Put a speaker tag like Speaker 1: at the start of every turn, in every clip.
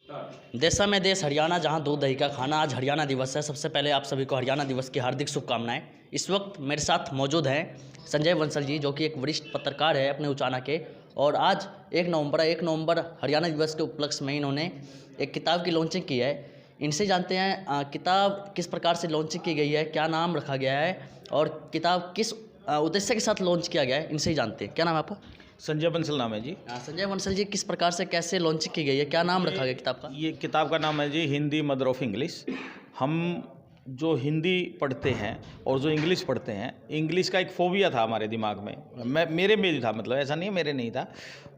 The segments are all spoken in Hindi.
Speaker 1: देशा में देश हरियाणा, जहां दूध दही का खाना। आज हरियाणा दिवस है। सबसे पहले आप सभी को हरियाणा दिवस की हार्दिक शुभकामनाएं। इस वक्त मेरे साथ मौजूद हैं संजय बंसल जी, जो कि एक वरिष्ठ पत्रकार है अपने उचाना के। और आज 1 नवंबर हरियाणा दिवस के उपलक्ष्य में इन्होंने एक किताब की लॉन्चिंग की है। इनसे जानते हैं किताब किस प्रकार से लॉन्चिंग की गई है, क्या नाम रखा गया है और किताब किस उद्देश्य के साथ लॉन्च किया गया है, इनसे ही जानते हैं। क्या नाम है आपका?
Speaker 2: संजय बंसल नाम है जी।
Speaker 1: संजय बंसल जी, किस प्रकार से कैसे लॉन्चिंग की गई है, क्या नाम रखा गया किताब का?
Speaker 2: ये किताब का नाम है जी हिंदी मदर ऑफ इंग्लिश। हम जो हिंदी पढ़ते हैं और जो इंग्लिश पढ़ते हैं, इंग्लिश का एक फोबिया था हमारे दिमाग में, मेरे में भी था, मतलब ऐसा नहीं है मेरे नहीं था,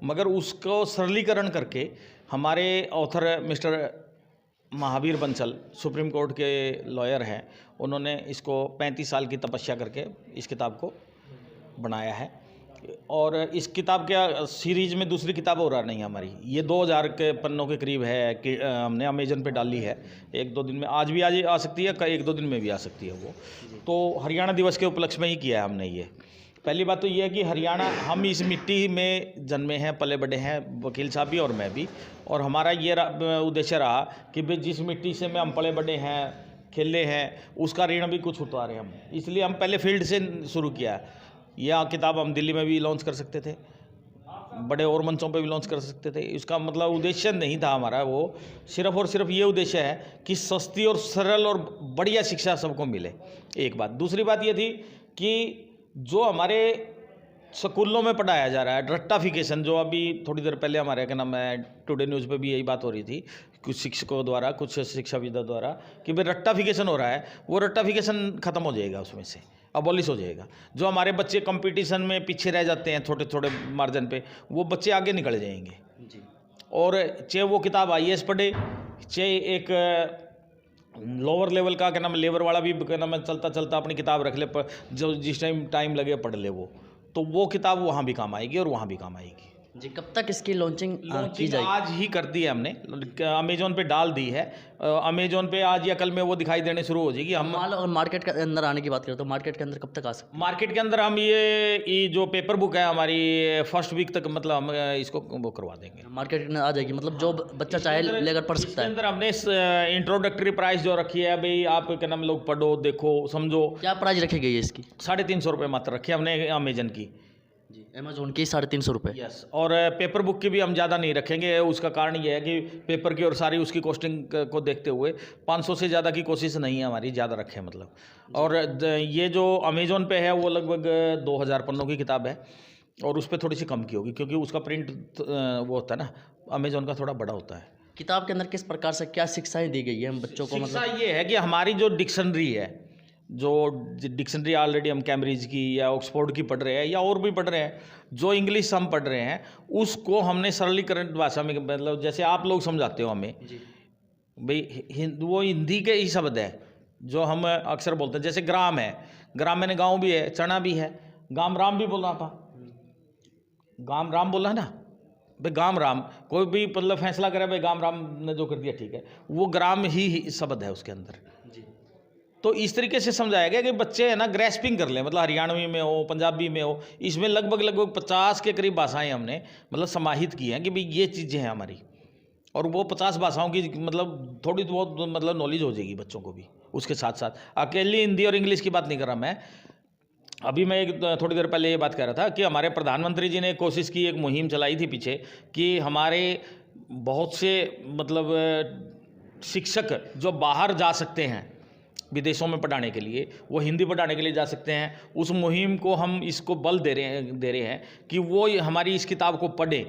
Speaker 2: मगर उसको सरलीकरण करके हमारे author mister Mahavir Bansal supreme court के लॉयर हैं, उन्होंने इसको 35 साल की तपस्या करके इस किताब को बनाया है। और इस किताब के सीरीज में दूसरी किताब हो रहा नहीं है हमारी। ये 2000 के पन्नों के करीब है कि हमने अमेजन पे डाली है। 1-2 दिन में आज आ सकती है, 1-2 दिन में भी आ सकती है वो। तो हरियाणा दिवस के उपलक्ष्य में ही किया है हमने ये। पहली बात तो ये है कि हरियाणा, हम इस मिट्टी में जन्मे हैं, पले बड़े हैं, वकील साहब भी और मैं भी। और हमारा ये उद्देश्य रहा कि भाई जिस मिट्टी से हम पले बड़े हैं, खेले हैं, उसका ऋण भी कुछ उतारे हम। इसलिए हम पहले फील्ड से शुरू किया। यह किताब हम दिल्ली में भी लॉन्च कर सकते थे, बड़े और मंचों पे भी लॉन्च कर सकते थे। इसका मतलब उद्देश्य नहीं था हमारा वो, सिर्फ और सिर्फ ये उद्देश्य है कि सस्ती और सरल और बढ़िया शिक्षा सबको मिले। एक बात। दूसरी बात ये थी कि जो हमारे स्कूलों में पढ़ाया जा रहा है, रट्टाफिकेशन, जो अभी थोड़ी देर पहले हमारे क्या नाम है टुडे न्यूज़ पे भी यही बात हो रही थी कुछ शिक्षकों द्वारा, कुछ शिक्षाविदों द्वारा, कि भाई रट्टाफिकेशन हो रहा है, वो रट्टाफिकेशन ख़त्म हो जाएगा, उसमें से अबॉलिश हो जाएगा। जो हमारे बच्चे कंपटीशन में पीछे रह जाते हैं छोटे छोटे मार्जिन पे, वो बच्चे आगे निकल जाएंगे जी। और चाहे वो किताब IAS पढ़े, चाहे एक लोअर लेवल का क्या नाम लेबर वाला भी क्या नाम चलता चलता अपनी किताब रख ले, जो जिस टाइम लगे पढ़ ले वो किताब वहाँ भी काम आएगी और वहाँ भी काम आएगी
Speaker 1: जी। कब तक इसकी लॉन्चिंग की जाएगी?
Speaker 2: आज ही कर दी है हमने, अमेजोन पे डाल दी है। अमेजोन पे आज या कल में वो दिखाई देने शुरू हो जाएगी। हम
Speaker 1: और मार्केट के अंदर आने की बात करें तो मार्केट के अंदर कब तक आ सकते हैं?
Speaker 2: मार्केट के अंदर हम ये जो पेपर बुक है हमारी, फर्स्ट वीक तक मतलब हम इसको वो करवा देंगे।
Speaker 1: मार्केट के अंदर आ जाएगी, मतलब जो बच्चा चाहे लेकर पढ़ सकता है।
Speaker 2: अंदर हमने इंट्रोडक्टरी प्राइस जो रखी है, भाई आप क्या नाम लोग पढ़ो, देखो, समझो।
Speaker 1: क्या प्राइस रखी गई है इसकी?
Speaker 2: 350 रुपये मात्र रखी है हमने अमेजन की
Speaker 1: जी। अमेजोन की 350 रुपये।
Speaker 2: यस। और पेपर बुक की भी हम ज़्यादा नहीं रखेंगे। उसका कारण ये है कि पेपर की और सारी उसकी कॉस्टिंग को देखते हुए 500 से ज़्यादा की कोशिश नहीं है हमारी, ज़्यादा रखें मतलब। और ये जो अमेजोन पे है वो लगभग 2000 पन्नों की किताब है, और उस पर थोड़ी सी कम की होगी क्योंकि उसका प्रिंट वो होता है ना, अमेजोन का थोड़ा बड़ा होता है।
Speaker 1: किताब के अंदर किस प्रकार से क्या शिक्षाएँ दी गई है हम बच्चों को?
Speaker 2: शिक्षा ये है कि हमारी जो डिक्शनरी है, जो डिक्शनरी ऑलरेडी हम कैम्ब्रिज की या ऑक्सफोर्ड की पढ़ रहे हैं या और भी पढ़ रहे हैं, जो इंग्लिश हम पढ़ रहे हैं उसको हमने सरलीकरण भाषा में, मतलब जैसे आप लोग समझाते हो हमें भाई, वो हिंदी के ही शब्द है जो हम अक्सर बोलते हैं। जैसे ग्राम है, ग्राम में गाँव भी है, चना भी है, गाम राम भी बोलना था, गाम राम बोला ना भाई, गाम राम। कोई भी मतलब फैसला करे भाई गाम राम ने जो कर दिया ठीक है, वो ग्राम ही शब्द है उसके अंदर जी। तो इस तरीके से समझाया गया कि बच्चे है ना ग्रेस्पिंग कर लें, मतलब हरियाणवी में हो, पंजाबी में हो, इसमें लगभग 50 के करीब भाषाएं हमने मतलब समाहित की हैं कि भाई ये चीज़ें हैं हमारी। और वो 50 भाषाओं की मतलब थोड़ी बहुत मतलब नॉलेज हो जाएगी बच्चों को भी। उसके साथ साथ अकेली हिंदी और इंग्लिश की बात नहीं कर रहा मैं। अभी मैं थोड़ी देर पहले ये बात कह रहा था कि हमारे प्रधानमंत्री जी ने कोशिश की, एक मुहिम चलाई थी पीछे, कि हमारे बहुत से मतलब शिक्षक जो बाहर जा सकते हैं विदेशों में पढ़ाने के लिए, वो हिंदी पढ़ाने के लिए जा सकते हैं। उस मुहिम को हम इसको बल दे रहे हैं कि वो हमारी इस किताब को पढ़े।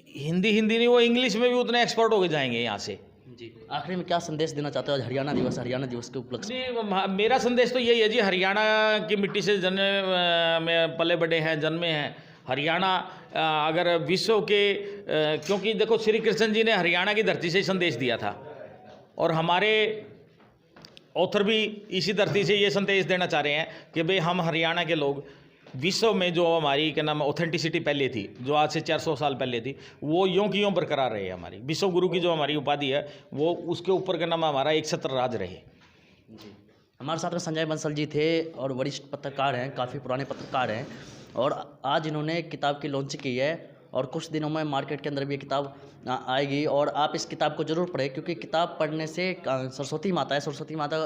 Speaker 2: हिंदी नहीं, वो इंग्लिश में भी उतने एक्सपर्ट हो जाएंगे यहाँ से
Speaker 1: जी। आखिरी में क्या संदेश देना चाहते हो आज हरियाणा दिवस के उपलक्ष्य?
Speaker 2: मेरा संदेश तो यही है जी, हरियाणा की मिट्टी से में पले बड़े हैं, जन्मे हैं। हरियाणा अगर विश्व के क्योंकि देखो श्री कृष्ण जी ने हरियाणा की धरती से ही संदेश दिया था, और हमारे ऑथर भी इसी धरती से ये संदेश देना चाह रहे हैं कि भाई हम हरियाणा के लोग विश्व में जो हमारी क्या नाम ऑथेंटिसिटी पहले थी, जो आज से 400 साल पहले थी, वो यूँ की यूँ बरकरार रहे। हमारी विश्व गुरु की जो हमारी उपाधि है, वो उसके ऊपर का नाम हमारा एक छत्र राज रहे
Speaker 1: जी। हमारे साथ में संजय बंसल जी थे और वरिष्ठ पत्रकार हैं, काफ़ी पुराने पत्रकार हैं, और आज इन्होंने किताब की लॉन्चिंग की है। और कुछ दिनों में मार्केट के अंदर भी ये किताब आएगी और आप इस किताब को ज़रूर पढ़ें, क्योंकि किताब पढ़ने से सरस्वती माता है, सरस्वती माता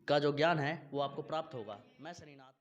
Speaker 1: का जो ज्ञान है वो आपको प्राप्त होगा। मैं श्रीनाथ।